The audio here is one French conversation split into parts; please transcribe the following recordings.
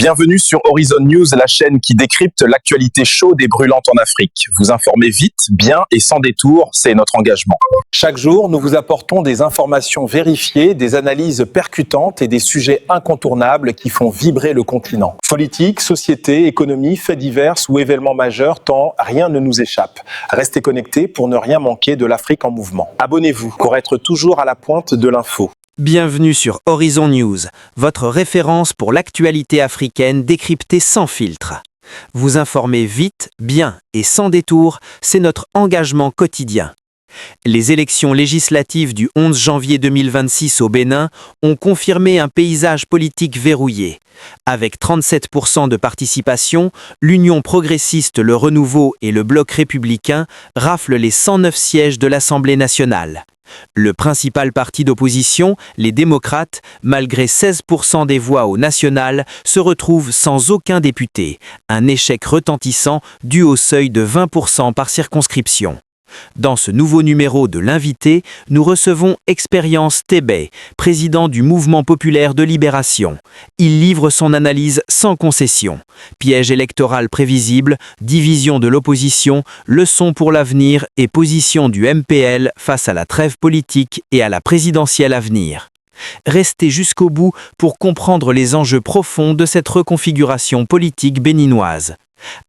Bienvenue sur Horizon News, la chaîne qui décrypte l'actualité chaude et brûlante en Afrique. Vous informer vite, bien et sans détour, c'est notre engagement. Chaque jour, nous vous apportons des informations vérifiées, des analyses percutantes et des sujets incontournables qui font vibrer le continent. Politique, société, économie, faits divers ou événements majeurs, tant rien ne nous échappe. Restez connectés pour ne rien manquer de l'Afrique en mouvement. Abonnez-vous pour être toujours à la pointe de l'info. Bienvenue sur Horizon News, votre référence pour l'actualité africaine décryptée sans filtre. Vous informer vite, bien et sans détour, c'est notre engagement quotidien. Les élections législatives du 11 janvier 2026 au Bénin ont confirmé un paysage politique verrouillé. Avec 37% de participation, l'Union progressiste, le Renouveau et le Bloc républicain raflent les 109 sièges de l'Assemblée nationale. Le principal parti d'opposition, les démocrates, malgré 16% des voix au national, se retrouve sans aucun député, un échec retentissant dû au seuil de 20% par circonscription. Dans ce nouveau numéro de l'Invité, nous recevons Expérience Tébé, président du Mouvement populaire de libération. Il livre son analyse sans concession. Piège électoral prévisible, division de l'opposition, leçons pour l'avenir et position du MPL face à la trêve politique et à la présidentielle à venir. Restez jusqu'au bout pour comprendre les enjeux profonds de cette reconfiguration politique béninoise.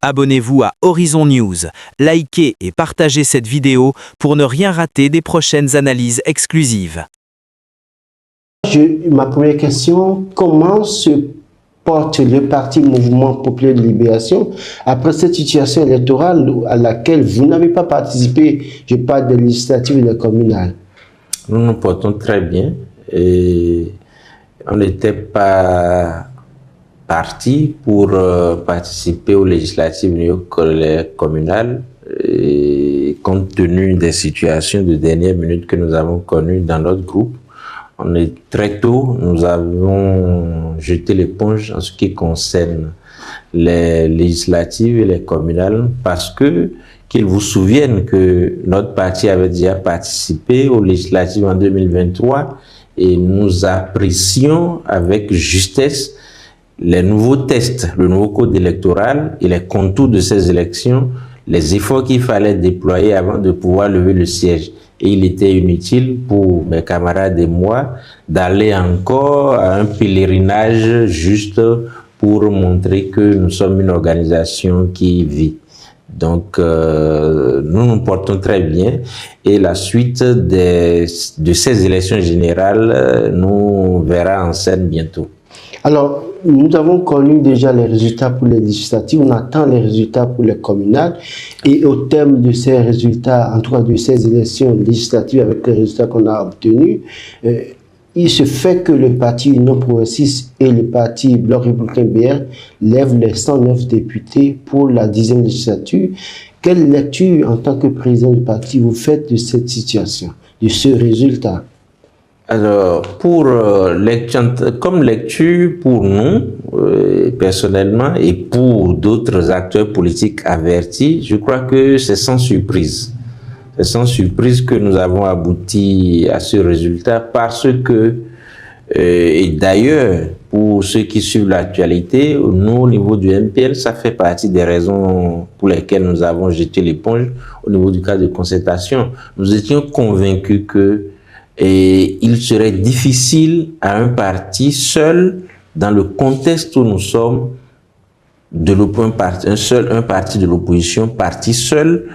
Abonnez-vous à Horizon News, likez et partagez cette vidéo pour ne rien rater des prochaines analyses exclusives. Ma première question, comment se porte le parti Mouvement populaire de libération après cette situation électorale à laquelle vous n'avez pas participé? Je parle des législatives et des communales. Nous nous portons très bien et on n'était pas parti pour participer aux législatives et aux communales et compte tenu des situations de dernière minute que nous avons connues dans notre groupe. On est très tôt, nous avons jeté l'éponge en ce qui concerne les législatives et les communales parce que qu'ils vous souviennent que notre parti avait déjà participé aux législatives en 2023 et nous apprécions avec justesse les nouveaux tests, le nouveau code électoral et les contours de ces élections, les efforts qu'il fallait déployer avant de pouvoir lever le siège. Et il était inutile pour mes camarades et moi d'aller encore à un pèlerinage juste pour montrer que nous sommes une organisation qui vit. Donc, nous nous portons très bien et la suite de ces élections générales nous verra en scène bientôt. Alors, nous avons connu déjà les résultats pour les législatives, on attend les résultats pour les communales et au terme de ces résultats, en tout cas de ces élections législatives avec les résultats qu'on a obtenus, il se fait que le parti Union progressiste et le parti Bloc républicain BR lèvent les 109 députés pour la 10e législature. Quelle lecture en tant que président du parti vous faites de cette situation, de ce résultat? Alors, comme lecture pour nous, personnellement, et pour d'autres acteurs politiques avertis, je crois que c'est sans surprise. C'est sans surprise que nous avons abouti à ce résultat parce que, et d'ailleurs, pour ceux qui suivent l'actualité, nous, au niveau du MPL, ça fait partie des raisons pour lesquelles nous avons jeté l'éponge au niveau du cadre de concertation. Nous étions convaincus que il serait difficile à un parti seul, dans le contexte où nous sommes, un parti de l'opposition, parti seul,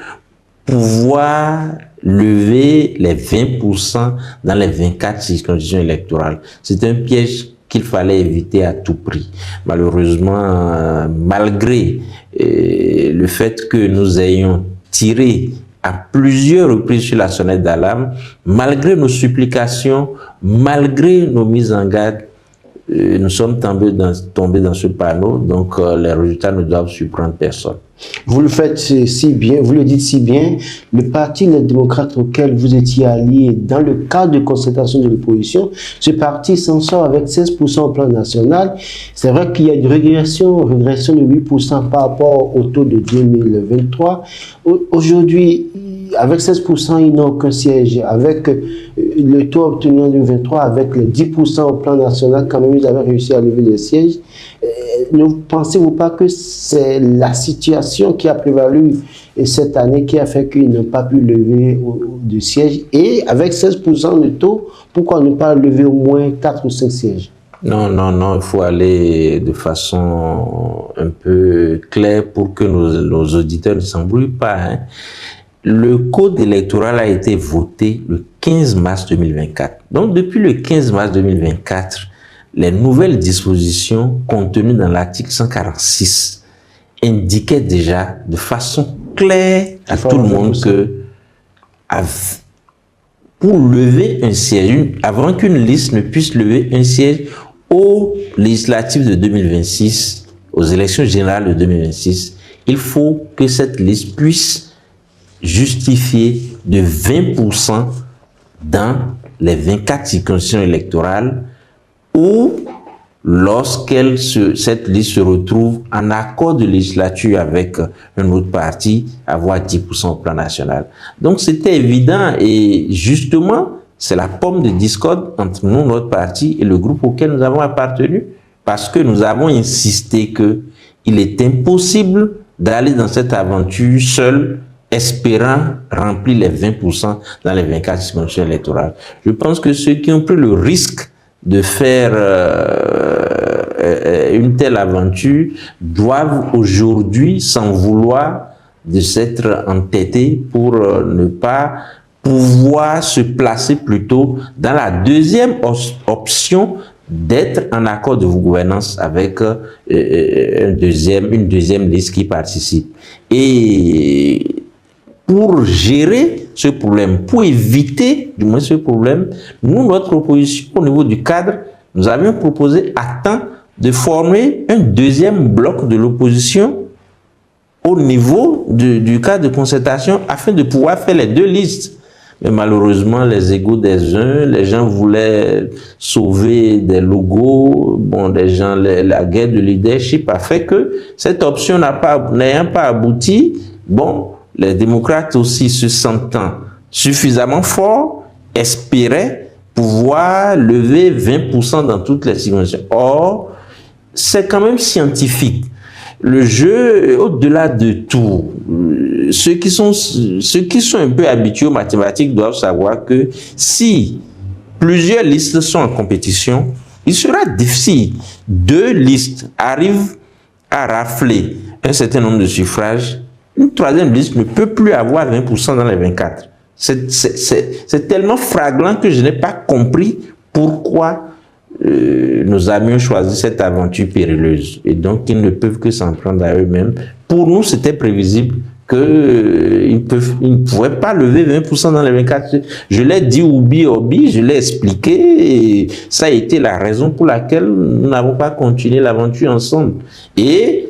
pouvoir lever les 20% dans les 24 circonscriptions électorales. C'est un piège qu'il fallait éviter à tout prix. Malheureusement, malgré le fait que nous ayons tiré à plusieurs reprises sur la sonnette d'alarme, malgré nos supplications, malgré nos mises en garde, nous sommes tombés dans ce panneau, donc les résultats ne doivent surprendre personne. Vous le faites si bien, vous le dites si bien, le parti Les Démocrates auquel vous étiez allié dans le cadre de concertation de l'opposition, ce parti s'en sort avec 16% au plan national. C'est vrai qu'il y a une régression de 8% par rapport au taux de 2023. Aujourd'hui, avec 16%, ils n'ont aucun siège. Avec le taux obtenu en 2023, avec les 10% au plan national, quand même, ils avaient réussi à lever les sièges. ne pensez-vous pas que c'est la situation qui a prévalu cette année qui a fait qu'ils n'ont pas pu lever de sièges? Et avec 16% de taux, pourquoi ne pas lever au moins 4 ou 5 sièges? Non, il faut aller de façon un peu claire pour que nos auditeurs ne s'embrouillent pas. Hein. Le code électoral a été voté le 15 mars 2024. Donc, depuis le 15 mars 2024, les nouvelles dispositions contenues dans l'article 146 indiquaient déjà de façon claire à tout le monde que pour lever un siège, avant qu'une liste ne puisse lever un siège aux législatives de 2026, aux élections générales de 2026, il faut que cette liste puisse justifié de 20% dans les 24 circonscriptions électorales ou cette liste se retrouve en accord de législature avec un autre parti, avoir 10% au plan national. Donc c'était évident et justement, c'est la pomme de discorde entre nous, notre parti et le groupe auquel nous avons appartenu parce que nous avons insisté qu'il est impossible d'aller dans cette aventure seul espérant remplir les 20% dans les 24 circonscriptions électorales. Je pense que ceux qui ont pris le risque de faire une telle aventure doivent aujourd'hui s'en vouloir de s'être entêtés pour ne pas pouvoir se placer plutôt dans la deuxième option d'être en accord de gouvernance avec une deuxième liste qui participe. Et pour gérer ce problème, pour éviter du moins ce problème, nous, notre opposition au niveau du cadre, nous avions proposé à temps de former un deuxième bloc de l'opposition au niveau du cadre de concertation afin de pouvoir faire les deux listes. Mais malheureusement, les égos des uns, les gens voulaient sauver des logos, la guerre de leadership a fait que cette option n'ayant pas abouti, les démocrates aussi se sentant suffisamment forts, espéraient pouvoir lever 20% dans toutes les circonscriptions. Or, c'est quand même scientifique. Le jeu, au-delà de tout, ceux qui sont un peu habitués aux mathématiques doivent savoir que si plusieurs listes sont en compétition, il sera difficile. 2 listes arrivent à rafler un certain nombre de suffrages. Une troisième liste ne peut plus avoir 20% dans les 24. C'est tellement flagrant que je n'ai pas compris pourquoi nos amis ont choisi cette aventure périlleuse. Et donc, ils ne peuvent que s'en prendre à eux-mêmes. Pour nous, c'était prévisible qu'ils ne pouvaient pas lever 20% dans les 24. Je l'ai dit obi, je l'ai expliqué. Et ça a été la raison pour laquelle nous n'avons pas continué l'aventure ensemble. Et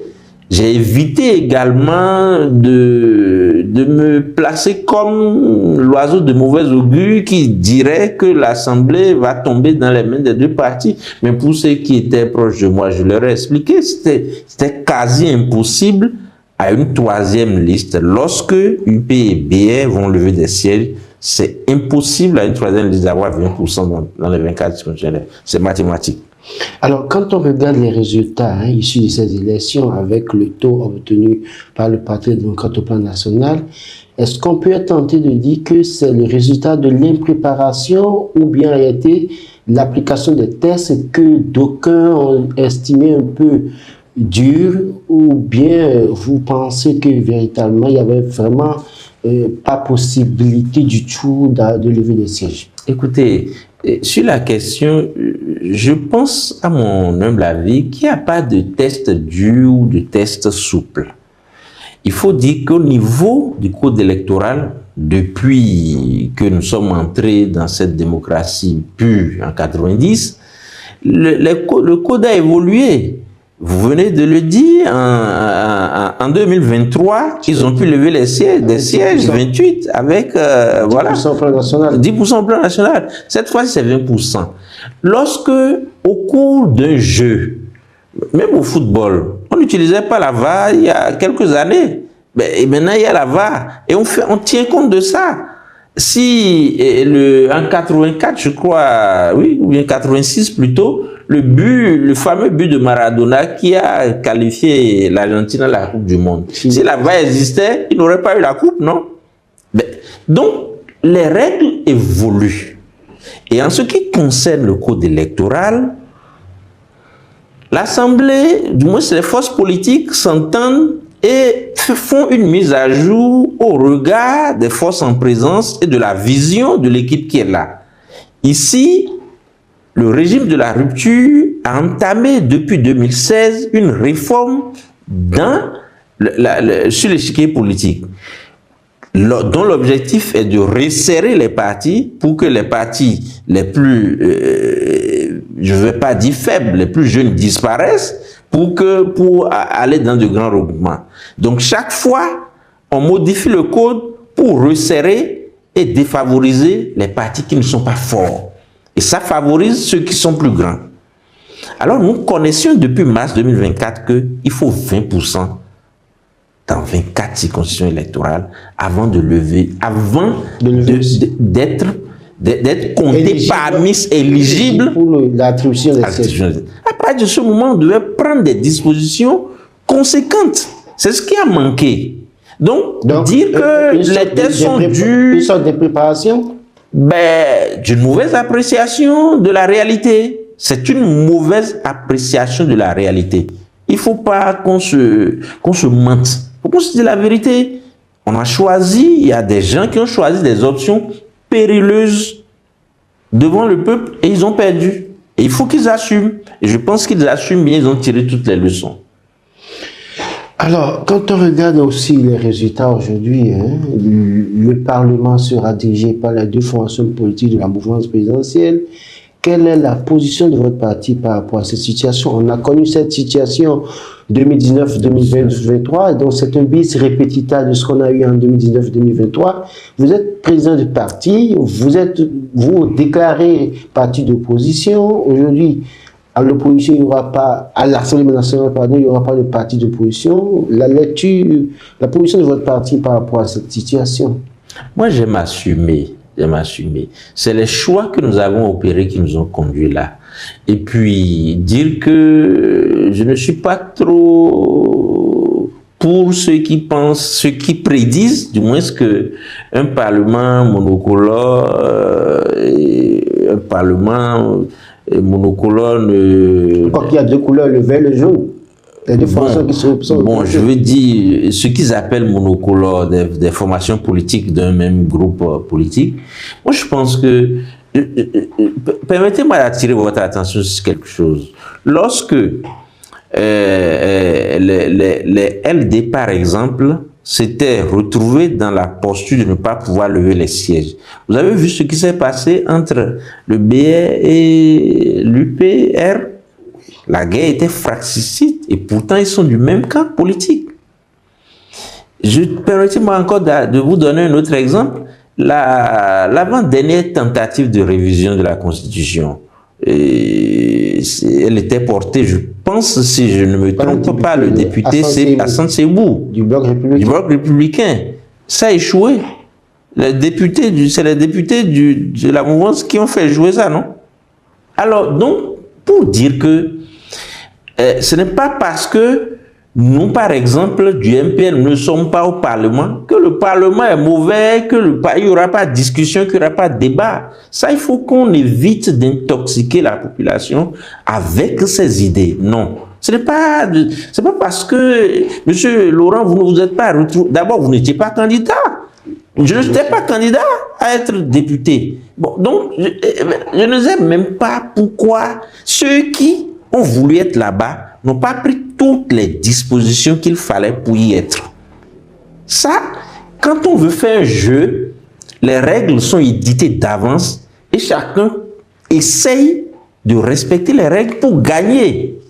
j'ai évité également de me placer comme l'oiseau de mauvais augure qui dirait que l'Assemblée va tomber dans les mains des deux partis. Mais pour ceux qui étaient proches de moi, je leur ai expliqué, c'était quasi impossible à une troisième liste. Lorsque UP et BR vont lever des sièges, c'est impossible à une troisième liste d'avoir 20% dans les 24 circonscriptions. C'est mathématique. Alors, quand on regarde les résultats issus de ces élections avec le taux obtenu par le Parti démocrate au plan national, est-ce qu'on peut être tenté de dire que c'est le résultat de l'impréparation ou bien en réalité l'application des tests que d'aucuns ont estimé un peu dur, ou bien vous pensez que véritablement il y avait vraiment pas possibilité du tout de lever des sièges? Écoutez, sur la question, je pense à mon humble avis qu'il n'y a pas de test dur ou de test souple. Il faut dire qu'au niveau du code électoral, depuis que nous sommes entrés dans cette démocratie pure en 90, le code a évolué. Vous venez de le dire, en 2023, ils ont pu lever des sièges 28 avec 10% au plan national. 10% au plan national. Cette fois-ci, c'est 20%. Lorsque, au cours d'un jeu, même au football, on n'utilisait pas la VAR il y a quelques années. Et maintenant, il y a la VAR. Et on tient compte de ça. Si en 84, je crois, oui, ou bien 86 plutôt, le fameux but de Maradona qui a qualifié l'Argentine à la Coupe du Monde. Si la VAR existait, il n'aurait pas eu la Coupe, non? Donc, les règles évoluent. Et en ce qui concerne le code électoral, l'Assemblée, du moins les forces politiques, s'entendent et font une mise à jour au regard des forces en présence et de la vision de l'équipe qui est là. Ici, le régime de la rupture a entamé depuis 2016 une réforme sur l'échiquier politique, dont l'objectif est de resserrer les partis pour que les partis les plus, je ne vais pas dire faibles, les plus jeunes disparaissent pour aller dans de grands regroupements. Donc chaque fois, on modifie le code pour resserrer et défavoriser les partis qui ne sont pas forts. Et ça favorise ceux qui sont plus grands. Alors nous connaissions depuis mars 2024 qu'il faut 20% dans 24 circonscriptions électorales avant d'être compté parmi éligibles pour l'attribution des sièges. À partir de ce moment, on devait prendre des dispositions conséquentes. C'est ce qui a manqué. Donc dire que les tests sont dus... Une sorte de préparation? D'une mauvaise appréciation de la réalité. C'est une mauvaise appréciation de la réalité. Il ne faut pas qu'on se mente. Il faut qu'on se dise la vérité. On a choisi, il y a des gens qui ont choisi des options périlleuses devant le peuple et ils ont perdu. Et il faut qu'ils assument. Et je pense qu'ils assument bien, ils ont tiré toutes les leçons. Alors, quand on regarde aussi les résultats aujourd'hui, le Parlement sera dirigé par les deux formations politiques de la mouvance présidentielle. Quelle est la position de votre parti par rapport à cette situation? On a connu cette situation 2019-2023, donc c'est un bis repetita de ce qu'on a eu en 2019-2023. Vous êtes président du parti, vous déclarez parti d'opposition. Aujourd'hui, à l'opposition, il n'y aura pas, à l'Assemblée nationale, pardon, il n'y aura pas de parti d'opposition. La position de votre parti par rapport à cette situation? Moi, j'aime assumer. C'est les choix que nous avons opérés qui nous ont conduits là. Et puis, dire que je ne suis pas trop pour ceux qui pensent, ceux qui prédisent, du moins que un parlement monocolore, un parlement monocolore ne... Quoi qu'il y a deux couleurs, le vert et le jaune. Je veux dire, ce qu'ils appellent monocolore, des formations politiques d'un même groupe politique, moi je pense que, permettez-moi d'attirer votre attention sur quelque chose. Lorsque les LD, par exemple, s'étaient retrouvés dans la posture de ne pas pouvoir lever les sièges. Vous avez vu ce qui s'est passé entre le BR et l'UPR? La guerre était fratricide et pourtant ils sont du même camp politique. Permettez-moi encore de vous donner un autre exemple. L'avant-dernière tentative de révision de la Constitution, elle était portée, je pense, si je ne me trompe pas, le député c'est Hassan Sebou, du Bloc républicain. Ça a échoué. C'est les députés de la mouvance qui ont fait jouer ça, non? Alors, donc, pour dire que ce n'est pas parce que nous, par exemple, du MPN, ne sommes pas au Parlement, que le Parlement est mauvais, qu'il n'y aura pas de discussion, qu'il n'y aura pas de débat. Ça, il faut qu'on évite d'intoxiquer la population avec ces idées. Non. Ce n'est pas parce que, monsieur Laurent, vous ne vous êtes pas retrouvé. D'abord, vous n'étiez pas candidat. Je n'étais pas candidat à être député. Bon, donc, je ne sais même pas pourquoi ceux qui ont voulu être là-bas n'ont pas pris toutes les dispositions qu'il fallait pour y être. Ça, quand on veut faire un jeu, les règles sont éditées d'avance et chacun essaye de respecter les règles pour gagner.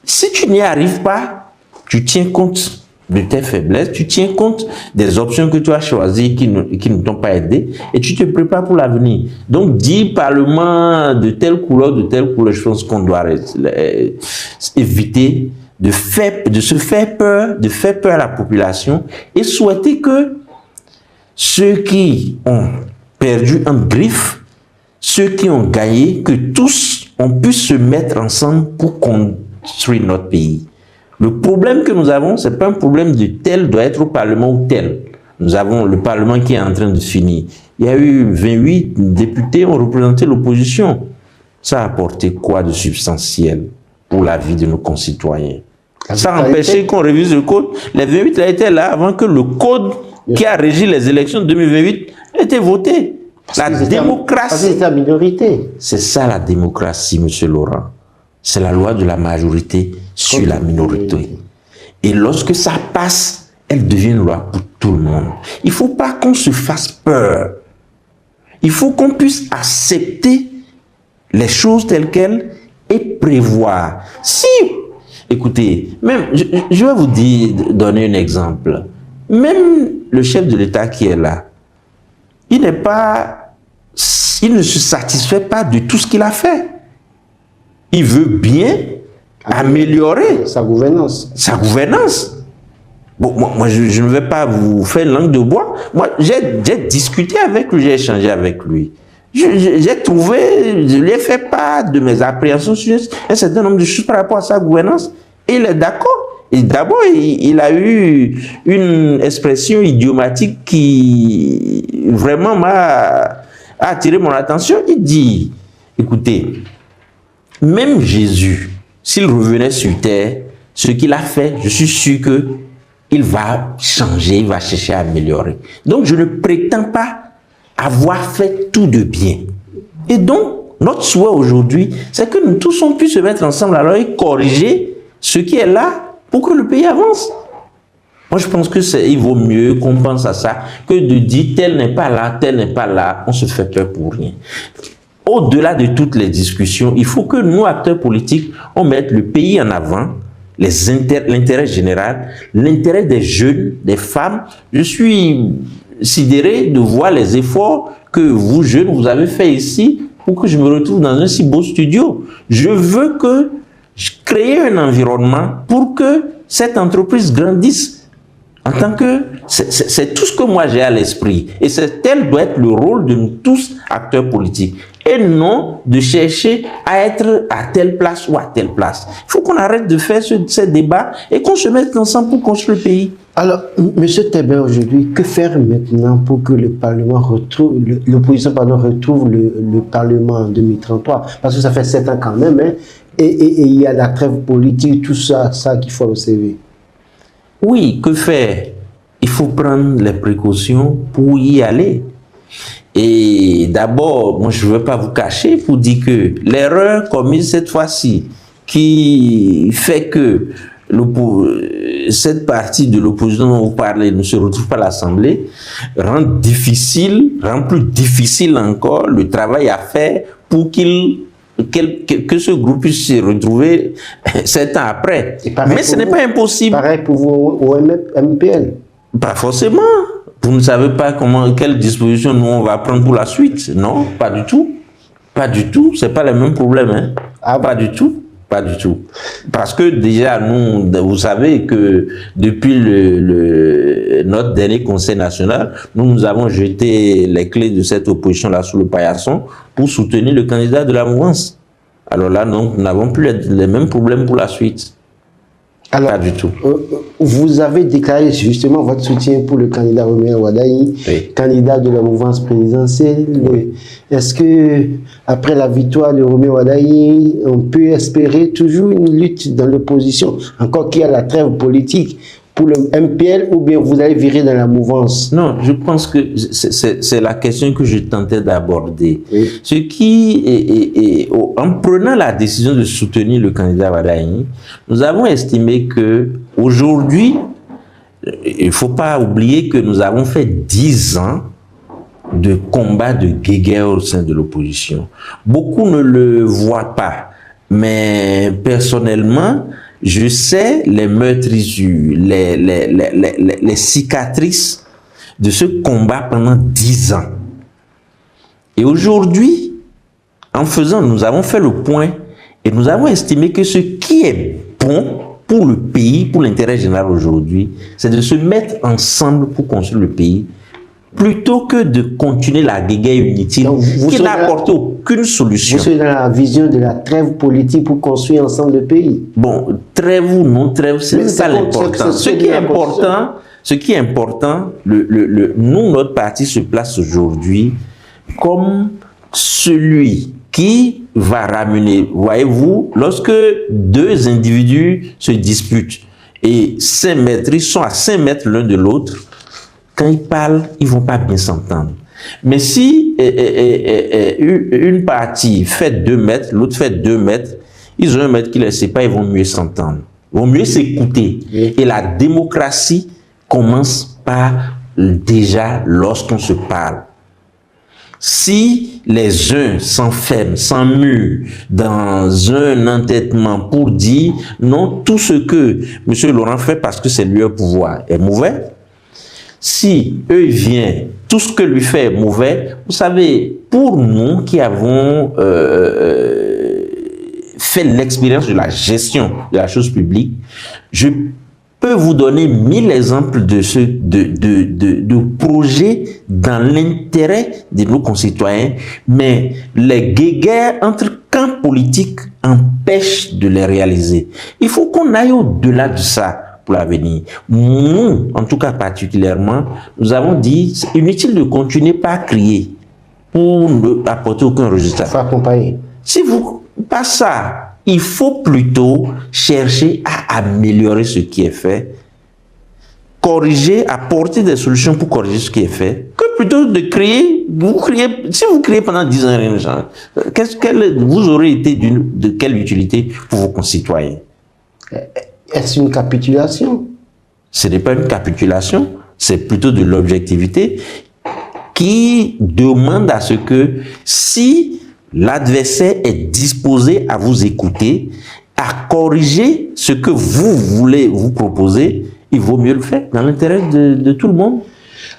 Si tu n'y arrives pas, tu tiens compte de tes faiblesses, tu tiens compte des options que tu as choisies qui ne t'ont pas aidé et tu te prépares pour l'avenir. Donc, dire Parlement de telle couleur, je pense qu'on doit éviter de se faire peur, de faire peur à la population et souhaiter que ceux qui ont perdu un griffe, ceux qui ont gagné, que tous on puisse se mettre ensemble pour construire notre pays. Le problème que nous avons, ce n'est pas un problème de tel doit être au Parlement ou tel. Nous avons le Parlement qui est en train de finir. Il y a eu 28 députés qui ont représenté l'opposition. Ça a apporté quoi de substantiel pour la vie de nos concitoyens? Ça a empêché qu'on révise le code. Les 28 étaient là avant que le code qui a régi les élections de 2028 ait été voté. La démocratie. C'est la minorité. C'est ça la démocratie, monsieur Laurent. C'est la loi de la majorité sur la minorité. Et lorsque ça passe, elle devient une loi pour tout le monde. Il ne faut pas qu'on se fasse peur. Il faut qu'on puisse accepter les choses telles quelles et prévoir. Si, écoutez, même, je vais vous donner un exemple. Même le chef de l'État qui est là, il ne se satisfait pas de tout ce qu'il a fait. Il veut bien améliorer sa gouvernance. Sa gouvernance. Bon, moi je ne vais pas vous faire langue de bois. Moi, j'ai discuté avec lui, j'ai échangé avec lui. J'ai trouvé, je lui ai fait part de mes appréhensions sur un certain nombre de choses par rapport à sa gouvernance. Et il est d'accord. Et d'abord, il a eu une expression idiomatique qui vraiment m'a attiré mon attention. Il dit, écoutez, même Jésus, s'il revenait sur terre, ce qu'il a fait, je suis sûr qu'il va changer, il va chercher à améliorer. Donc, je ne prétends pas avoir fait tout de bien. Et donc, notre souhait aujourd'hui, c'est que nous tous on puisse se mettre ensemble alors et corriger ce qui est là pour que le pays avance. Moi, je pense qu'il vaut mieux qu'on pense à ça que de dire tel n'est pas là, tel n'est pas là. On se fait peur pour rien. Au-delà de toutes les discussions, il faut que nous, acteurs politiques, on mette le pays en avant, l'intérêt général, l'intérêt des jeunes, des femmes. Je suis sidéré de voir les efforts que vous, jeunes, vous avez fait ici pour que je me retrouve dans un si beau studio. Je veux créer un environnement pour que cette entreprise grandisse. En tant que... C'est tout ce que moi j'ai à l'esprit. Et tel doit être le rôle de nous tous, acteurs politiques. Et non de chercher à être à telle place ou à telle place. Il faut qu'on arrête de faire ce débat et qu'on se mette ensemble pour construire le pays. Alors, M. Tebet, aujourd'hui, que faire maintenant pour que le Parlement retrouve, l'opposition retrouve le Parlement en 2033? Parce que ça fait 7 ans quand même, hein, et il y a la trêve politique, tout ça qu'il faut observer. Oui, que faire? Il faut prendre les précautions pour y aller. Et d'abord, moi je ne veux pas vous cacher pour dire que l'erreur commise cette fois-ci, qui fait que cette partie de l'opposition dont vous parlez ne se retrouve pas à l'Assemblée, rend plus difficile encore le travail à faire pour que ce groupe puisse se retrouver 7 ans après. Mais ce n'est pas impossible. Pareil pour vous au MPL. Pas forcément. Vous ne savez pas quelle disposition nous on va prendre pour la suite. Non, pas du tout. Pas du tout. C'est pas le même problème. Hein. Ah, pas du tout. Pas du tout. Parce que déjà, nous, vous savez que depuis notre dernier conseil national, nous avons jeté les clés de cette opposition-là sous le paillasson pour soutenir le candidat de la mouvance. Alors là, nous n'avons plus les mêmes problèmes pour la suite. Alors, pas du tout. Vous avez déclaré justement votre soutien pour le candidat Roméo Wardani, oui, candidat de la mouvance présidentielle. Oui. Est-ce que, après la victoire de Roméo Wardani, on peut espérer toujours une lutte dans l'opposition, encore qu'il y a la trêve politique pour le MPL, ou bien vous allez virer dans la mouvance? Non, je pense que c'est la question que je tentais d'aborder. Oui. Ce qui en prenant la décision de soutenir le candidat Wardani, nous avons estimé que aujourd'hui, il ne faut pas oublier que nous avons fait 10 ans de combat de guéguerre au sein de l'opposition. Beaucoup ne le voient pas, mais personnellement, je sais les meurtrissures, les cicatrices de ce combat pendant 10 ans. Et aujourd'hui, nous avons fait le point et nous avons estimé que ce qui est bon pour le pays, pour l'intérêt général aujourd'hui, c'est de se mettre ensemble pour construire le pays. plutôt que de continuer la guerre inutile qui n'a apporté aucune solution. Vous êtes dans la vision de la trêve politique pour construire ensemble le pays. Bon, trêve ou non trêve, c'est ça l'important. Ce qui est important, nous, notre parti se place aujourd'hui comme celui qui va ramener, voyez-vous, lorsque deux individus se disputent et 5 mètres, ils sont à 5 mètres l'un de l'autre, quand ils parlent, ils vont pas bien s'entendre. Mais si une partie fait 2 mètres, l'autre fait 2 mètres, ils ont 1 mètre qui les sépare, ils vont mieux s'entendre, ils vont mieux s'écouter. Et la démocratie commence par déjà lorsqu'on se parle. Si les uns s'enferment, s'emmuent dans un entêtement pour dire non, tout ce que M. Laurent fait parce que c'est lui au pouvoir est mauvais, si eux viennent, tout ce que lui fait est mauvais, vous savez, pour nous qui avons fait l'expérience de la gestion de la chose publique, je peux vous donner 1000 exemples de projets dans l'intérêt de nos concitoyens, mais les guéguerres entre camps politiques empêchent de les réaliser. Il faut qu'on aille au-delà de ça pour l'avenir. Nous, en tout cas particulièrement, nous avons dit c'est inutile de continuer par crier pour ne apporter aucun résultat. Il faut accompagner. Si vous pas ça, il faut plutôt chercher à améliorer ce qui est fait, corriger, apporter des solutions pour corriger ce qui est fait, que plutôt de crier. Si vous criez pendant 10 ans, vous aurez été de quelle utilité pour vos concitoyens? Est-ce une capitulation? Ce n'est pas une capitulation, c'est plutôt de l'objectivité qui demande à ce que si l'adversaire est disposé à vous écouter, à corriger ce que vous voulez vous proposer, il vaut mieux le faire dans l'intérêt de tout le monde.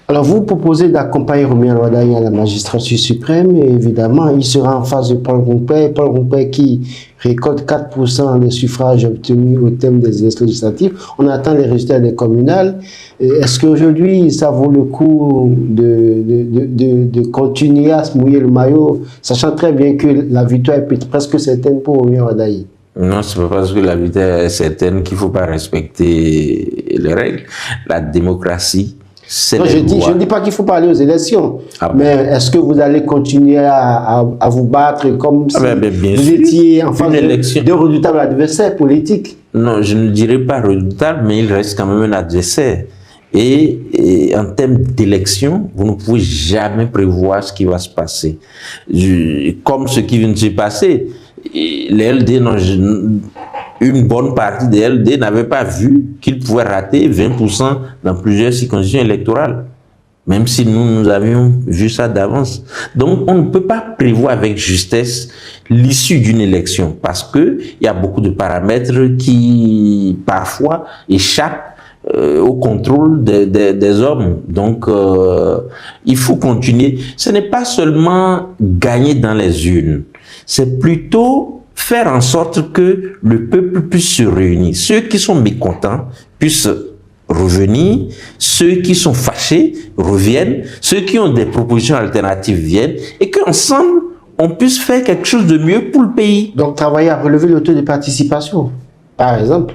Alors, vous proposez d'accompagner Romuald Wardani à la magistrature suprême, et évidemment, il sera en face de Paul Rompey. Paul Rompey qui récolte 4% des suffrages obtenus au thème des élections législatives. On attend les résultats des communales. Est-ce qu'aujourd'hui, ça vaut le coup de continuer à se mouiller le maillot, sachant très bien que la victoire est presque certaine pour Romuald Wardani? Non, c'est pas parce que la victoire est certaine qu'il ne faut pas respecter les règles. La démocratie, c'est non, je ne dis pas qu'il faut pas aller aux élections, mais est-ce que vous allez continuer à vous battre comme si vous étiez en face de redoutables adversaires politiques? Non, je ne dirais pas redoutable, mais il reste quand même un adversaire. Et en termes d'élection, vous ne pouvez jamais prévoir ce qui va se passer. Comme ce qui vient de se passer, les LD, une bonne partie des LD n'avaient pas vu qu'ils pouvaient rater 20% dans plusieurs circonscriptions électorales, même si nous avions vu ça d'avance. Donc, on ne peut pas prévoir avec justesse l'issue d'une élection parce que il y a beaucoup de paramètres qui, parfois, échappent au contrôle des hommes. Donc, il faut continuer. Ce n'est pas seulement gagner dans les urnes, c'est plutôt faire en sorte que le peuple puisse se réunir. Ceux qui sont mécontents puissent revenir, ceux qui sont fâchés reviennent, ceux qui ont des propositions alternatives viennent, et qu'ensemble, on puisse faire quelque chose de mieux pour le pays. Donc, travailler à relever le taux de participation, par exemple.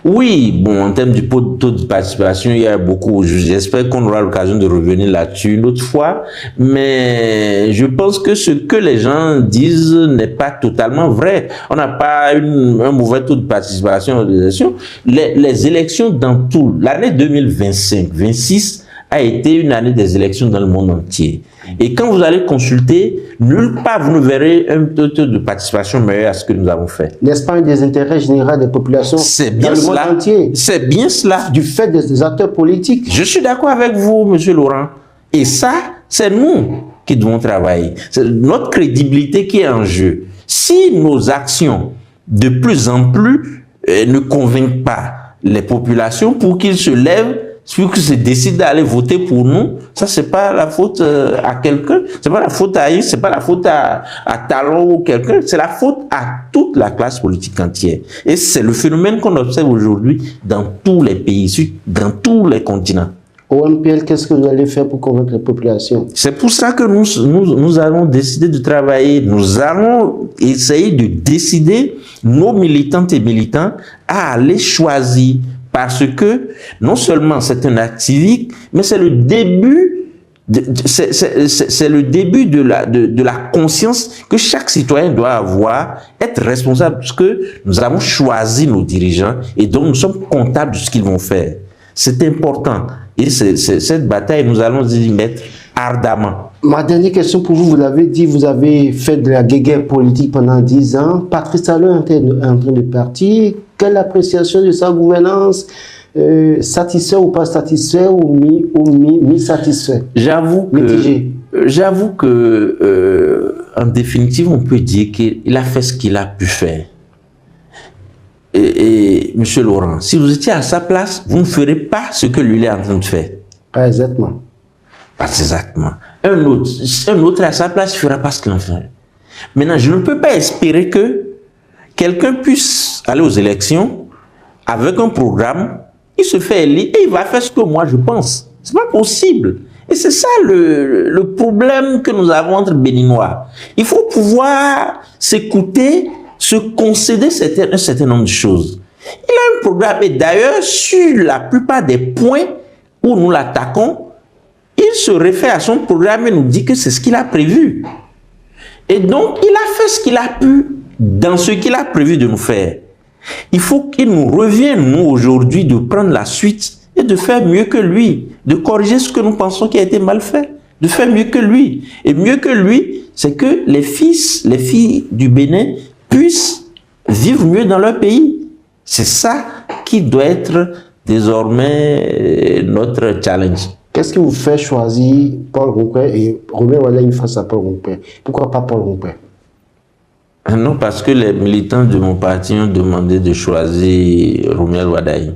Oui, bon, en termes du taux de participation, il y a beaucoup. J'espère qu'on aura l'occasion de revenir là-dessus une autre fois. Mais je pense que ce que les gens disent n'est pas totalement vrai. On n'a pas un mauvais taux de participation aux élections. Les élections dans tout, l'année 2025-26 a été une année des élections dans le monde entier. Et quand vous allez consulter, nulle part vous ne verrez un taux de participation meilleur à ce que nous avons fait. N'est-ce pas un des intérêts généraux des populations dans le monde entier? C'est bien cela. Du fait des acteurs politiques. Je suis d'accord avec vous, Monsieur Laurent. Et ça, c'est nous qui devons travailler. C'est notre crédibilité qui est en jeu. Si nos actions, de plus en plus, ne convainquent pas les populations pour qu'ils se lèvent, ceux qui se décident d'aller voter pour nous, ça c'est pas la faute à quelqu'un, c'est pas la faute à Yves, c'est pas la faute à Talon ou quelqu'un, c'est la faute à toute la classe politique entière. Et c'est le phénomène qu'on observe aujourd'hui dans tous les pays, dans tous les continents. Au MPL, qu'est-ce que vous allez faire pour convaincre la population? C'est pour ça que nous allons décider de travailler. Nous allons essayer de décider, nos militantes et militants, à aller choisir. Parce que non seulement c'est un acte civique, mais c'est le début, c'est le début de la conscience que chaque citoyen doit avoir, être responsable, parce que nous avons choisi nos dirigeants et donc nous sommes comptables de ce qu'ils vont faire. C'est important. Et cette bataille, nous allons y mettre ardemment. Ma dernière question pour vous, vous l'avez dit, vous avez fait de la guéguerre politique pendant 10 ans. Patrice Talon est en train de partir. Quelle appréciation de sa gouvernance? Satisfait ou pas satisfait ou mi-satisfait? J'avoue que en définitive, on peut dire qu'il a fait ce qu'il a pu faire. Et Monsieur Laurent, si vous étiez à sa place, vous ne ferez pas ce que lui est en train de faire. Pas exactement. Pas exactement. Un autre à sa place, il ne fera pas ce qu'il en fait. Maintenant, je ne peux pas espérer que quelqu'un puisse aller aux élections avec un programme, il se fait élire et il va faire ce que moi je pense. C'est pas possible. Et c'est ça le problème que nous avons entre Béninois. Il faut pouvoir s'écouter, se concéder un certain nombre de choses. Il a un programme et d'ailleurs, sur la plupart des points où nous l'attaquons, il se réfère à son programme et nous dit que c'est ce qu'il a prévu. Et donc, il a fait ce qu'il a pu dans ce qu'il a prévu de nous faire. Il faut qu'il nous revienne, nous, aujourd'hui, de prendre la suite et de faire mieux que lui, de corriger ce que nous pensons qui a été mal fait, de faire mieux que lui. Et mieux que lui, c'est que les filles du Bénin puissent vivre mieux dans leur pays. C'est ça qui doit être désormais notre challenge. Qu'est-ce qui vous fait choisir Paul Ronquet et Romain Wadaï face à Paul Ronquet? Pourquoi pas Paul Ronquet? Non, parce que les militants de mon parti ont demandé de choisir Romain Wadaï.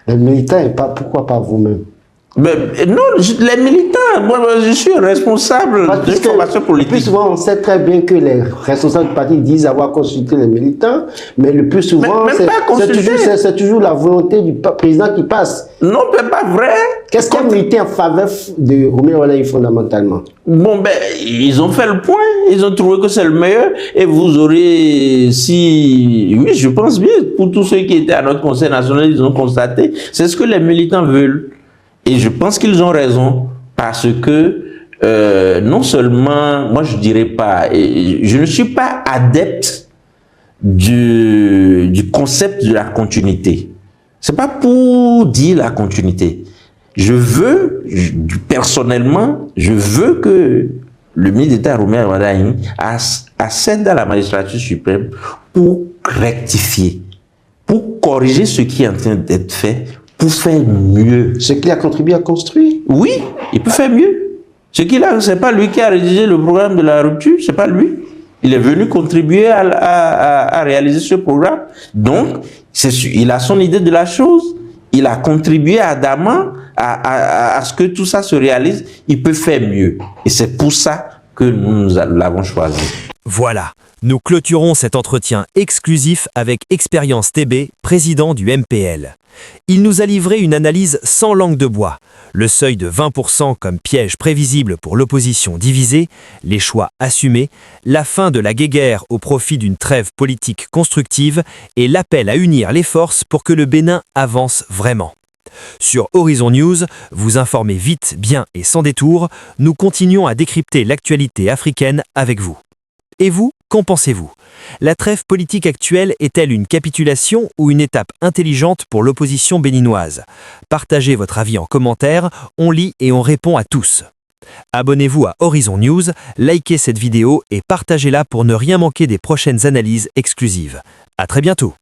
Les militants, et pas, pourquoi pas vous-même? Mais non, les militants, moi je suis responsable de formation politique. Le plus souvent, on sait très bien que les responsables du parti disent avoir consulté les militants, mais le plus souvent, c'est toujours la volonté du président qui passe. Non, mais pas vrai. Qu'est-ce qui a milité en faveur de Romain Wadaï fondamentalement? Bon, ben, ils ont fait le point, ils ont trouvé que c'est le meilleur, et vous aurez, oui, je pense bien, pour tous ceux qui étaient à notre Conseil national, ils ont constaté, c'est ce que les militants veulent. Et je pense qu'ils ont raison, parce que non seulement, moi je dirais pas, je ne suis pas adepte du concept de la continuité. C'est pas pour dire la continuité. Personnellement, je veux que le ministre d'État Romain Wadaï accède à la magistrature suprême pour rectifier, pour corriger ce qui est en train d'être fait, pour faire mieux. Ce qu'il a contribué à construire? Oui, il peut faire mieux. C'est pas lui qui a rédigé le programme de la rupture, c'est pas lui. Il est venu contribuer à réaliser ce programme. Donc, il a son idée de la chose. Il a contribué ardemment à ce que tout ça se réalise. Il peut faire mieux. Et c'est pour ça que nous l'avons choisi. Voilà, nous clôturons cet entretien exclusif avec Expérience TB, président du MPL. Il nous a livré une analyse sans langue de bois. Le seuil de 20% comme piège prévisible pour l'opposition divisée, les choix assumés, la fin de la guéguerre au profit d'une trêve politique constructive et l'appel à unir les forces pour que le Bénin avance vraiment. Sur Horizon News, vous informez vite, bien et sans détour, nous continuons à décrypter l'actualité africaine avec vous. Et vous, qu'en pensez-vous? La trêve politique actuelle est-elle une capitulation ou une étape intelligente pour l'opposition béninoise? Partagez votre avis en commentaire, on lit et on répond à tous. Abonnez-vous à Horizon News, likez cette vidéo et partagez-la pour ne rien manquer des prochaines analyses exclusives. À très bientôt.